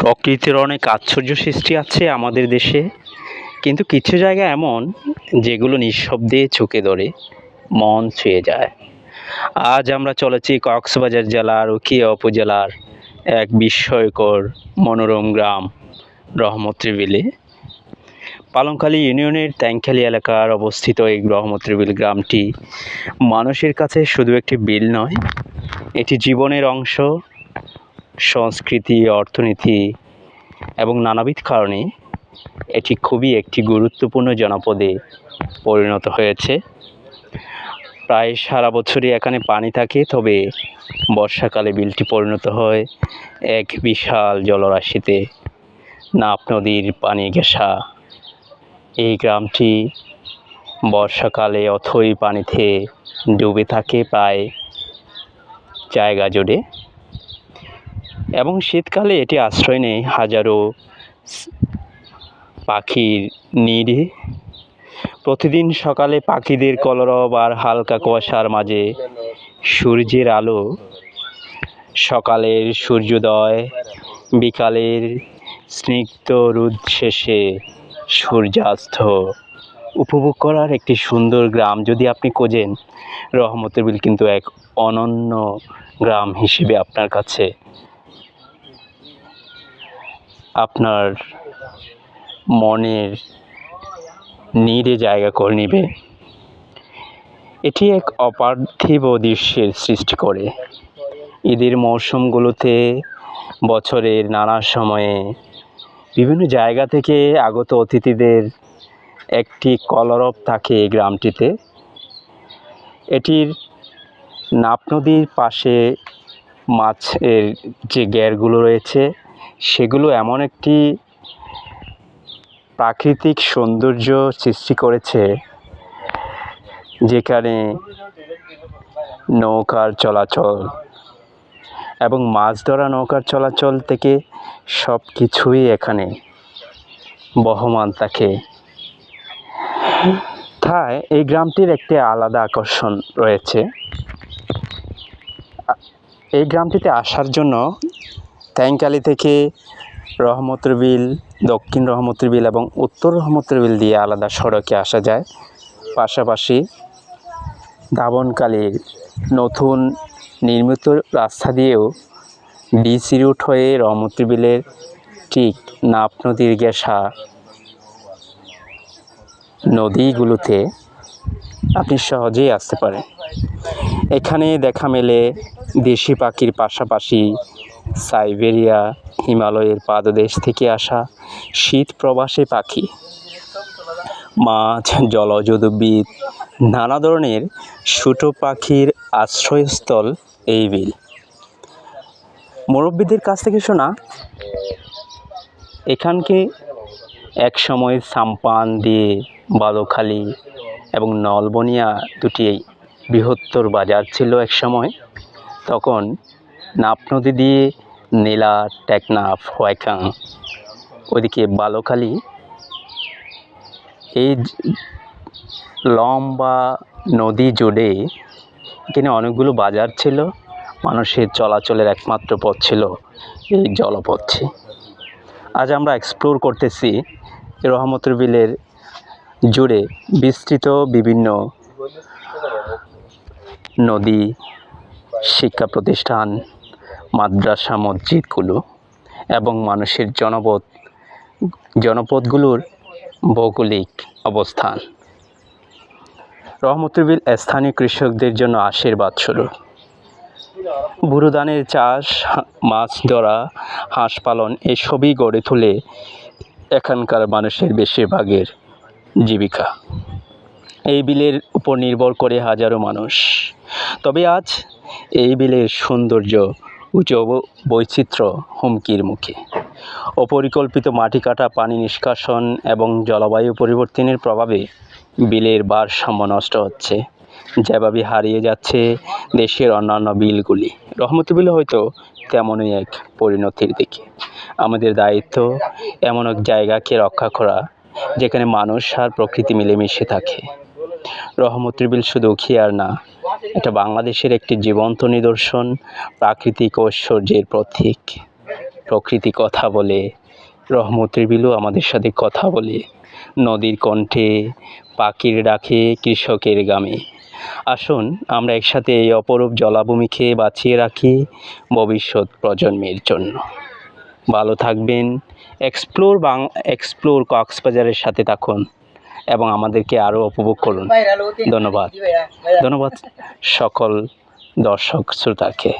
প্রকৃতির অনেক আশ্চর্য সৃষ্টি আছে আমাদের দেশে, কিন্তু কিছু জায়গা এমন যেগুলো নিঃশব্দে চোখে ধরে, মন ছুঁয়ে যায়। আজ আমরা চলেছি কক্সবাজার জেলার উখিয়া উপজেলার এক বিস্ময়কর মনোরম গ্রাম রহমতের বিলে। পালংখালী ইউনিয়নের ট্যাংখালী এলাকার অবস্থিত এই রহমতের বিল গ্রামটি মানুষের কাছে শুধু একটি বিল নয়, এটি জীবনের অংশ। সংস্কৃতি, অর্থনীতি এবং নানাবিধ কারণে এটি খুবই একটি গুরুত্বপূর্ণ জনপদে পরিণত হয়েছে। প্রায় সারা বছরই এখানে পানি থাকে, তবে বর্ষাকালে বিলটি পরিণত হয় এক বিশাল জলরাশিতে। নাফ নদীর পানি ঘেঁষা এই গ্রামটি বর্ষাকালে অথই পানিতে ডুবে থাকে প্রায় জায়গা জুড়ে, এবং শীতকালে এটি আশ্রয় নেয় হাজারো পাখির নিড়ে। প্রতিদিন সকালে পাখিদের কলরব আর হালকা কুয়াশার মাঝে সূর্যের আলো, সকালের সূর্যোদয়, বিকালের স্নিগ্ধ রোদ শেষে সূর্যাস্ত উপভোগ করার একটি সুন্দর গ্রাম যদি আপনি খোঁজেন, রহমতের বিল কিন্তু এক অনন্য গ্রাম হিসেবে আপনার কাছে আপনার মনের নীড়ে জায়গা করে নেবে। এটি এক অপার্থিব দৃশ্যের সৃষ্টি করে। ঈদের মৌসুমগুলোতে বছরের নানা সময়ে বিভিন্ন জায়গা থেকে আগত অতিথিদের একটি কলরব থাকে এই গ্রামটিতে। এটির নাফ নদীর পাশে মাছের যে ঘেরগুলো রয়েছে, সেগুলো এমন একটি প্রাকৃতিক সৌন্দর্য সৃষ্টি করেছে, যেখানে নৌকার চলাচল এবং মাছ ধরা নৌকার চলাচল থেকে সব কিছুই এখানে বহমান থাকে। তাই এই গ্রামটির একটি আলাদা আকর্ষণ রয়েছে। এই গ্রামটিতে আসার জন্য ট্যাংখালী থেকে রহমতের বিল, দক্ষিণ রহমতের বিল এবং উত্তর রহমতের বিল দিয়ে আলাদা সড়কে আসা যায়। পাশাপাশি দাবনখালীর নতুন নির্মিত রাস্তা দিয়েও ডিসি রুট হয়ে রহমতের বিলের ঠিক নাফ নদীর ঘেঁষা নদীগুলোতে আপনি সহজেই আসতে পারেন। এখানে দেখা মেলে দেশি পাখির পাশাপাশি সাইবেরিয়া, হিমালয়ের পাদদেশ থেকে আসা শীত প্রবাসী পাখি, মাছ, জলজ উদ্ভিদ, নানা ধরনের ছোট পাখির আশ্রয়স্থল এই বিল। মুরব্বীদের কাছ থেকে শোনা, এখানকে এক সময় সাম্পান দিয়ে বালুখালী এবং নলবনিয়া দুটি বৃহত্তর বাজার ছিল এক সময়। তখন নাফ নদী দিয়ে নীলা, টেকনাফ, হোয়াইখাং, ওইদিকে বালুখালী, এই লম্বা নদী জুড়ে এখানে অনেকগুলো বাজার ছিল। মানুষের চলাচলের একমাত্র পথ ছিল এই জলপথ। আজ আমরা এক্সপ্লোর করতেছি রহমতের বিলের জুড়ে বিস্তৃত বিভিন্ন নদী, শিক্ষা প্রতিষ্ঠান, মাদ্রাসা, মসজিদগুলো এবং মানুষের জনপদগুলোর ভৌগোলিক অবস্থান। রহমতের বিল স্থানীয় কৃষকদের জন্য আশীর্বাদ স্বরূপ। বুড়ো ধানের চাষ, মাছ ধরা, হাঁস পালন এসবই গড়ে তোলে এখানকার মানুষের বেশিরভাগের জীবিকা। এই বিলের উপর নির্ভর করে হাজারো মানুষ। তবে আজ এই বিলের সৌন্দর্য ও বৈচিত্র্য হুমকির মুখে। অপরিকল্পিত মাটি কাটা, পানি নিষ্কাশন এবং জলবায়ু পরিবর্তনের প্রভাবে বিলের ভারসাম্য নষ্ট হচ্ছে। যেভাবে হারিয়ে যাচ্ছে দেশের অন্যান্য বিলগুলি, রহমতের বিল হয়তো তেমনই এক পরিণতির দিকে। আমাদের দায়িত্ব এমন এক জায়গাকে রক্ষা করা যেখানে মানুষ আর প্রকৃতি মিলেমিশে থাকে। রহমতের বিল শুধু উখিয়ার না, এটা বাংলাদেশের একটি জীবন্ত নিদর্শন, প্রাকৃতিক ঐশ্বর্যের প্রতীক। প্রকৃতি কথা বলে, রহমতের বিলও আমাদের সাথে কথা বলে, নদীর কণ্ঠে, পাখির ডাকে, কৃষকের গ্রামে। আসুন আমরা একসাথে এই অপরূপ জলাভূমিকে বাঁচিয়ে রাখি ভবিষ্যৎ প্রজন্মের জন্য। ভালো থাকবেন। এক্সপ্লোর কক্সবাজারের সাথে থাকুন এবং আমাদেরকে আরও উপভোগ করুন। ধন্যবাদ সকল দর্শক শ্রোতাকে।